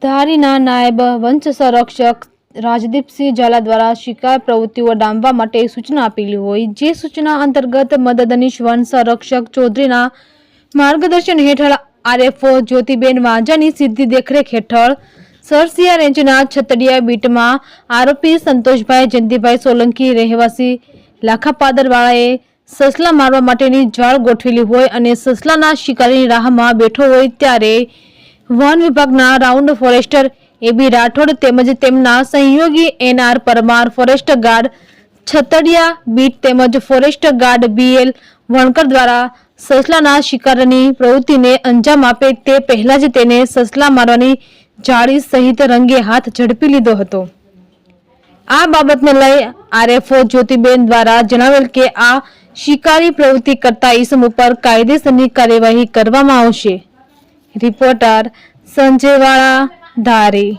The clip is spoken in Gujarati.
ધારીના નાયબ વન સંરક્ષક રાજદીપસિંહ ઝાલા દ્વારા શિકાર પ્રવૃત્તિઓ ડામવા માટે સૂચના આપેલી હોય, જે સૂચના અંતર્ગત મદદનીશ વન સંરક્ષક ચૌધરીના માર્ગદર્શન હેઠળ આરએફઓ જ્યોતિબેન વાંઝાની સીધી દેખરેખ હેઠળ સરસિયા રેન્જના છતડિયા બીટમાં આરોપી સંતોષભાઈ જયંતિભાઈ સોલંકી રહેવાસી લાખાપાદરવાળાએ સસલા મારવા માટેની જાળ ગોઠવેલી હોય અને સસલાના શિકારીની રાહમાં બેઠો હોય ત્યારે વન વિભાગના રાઉન્ડ ફોરેસ્ટર એબી રાઠોડ તેમજ તેમના સહયોગી NR Parmar, forest guard છતડિયા bit તેમજ ફોરેસ્ટ ગાર્ડ બીએલ વણકર દ્વારા સસલાના શિકારની પ્રવૃત્તિને અંજામ આપે તે પહેલા જ તેને સસલા મારવાની જાળી સહિત રંગે હાથ ઝડપી લીધો હતો। આ બાબતને લઈ આરએફઓ જ્યોતિબેન દ્વારા જણાવેલ કે આ શિકારી પ્રવૃત્તિ કરતા ઈસમ ઉપર કાયદેસરની કાર્યવાહી કરવામાં આવશે। રિપોર્ટર સંજય વાળા, ધારી।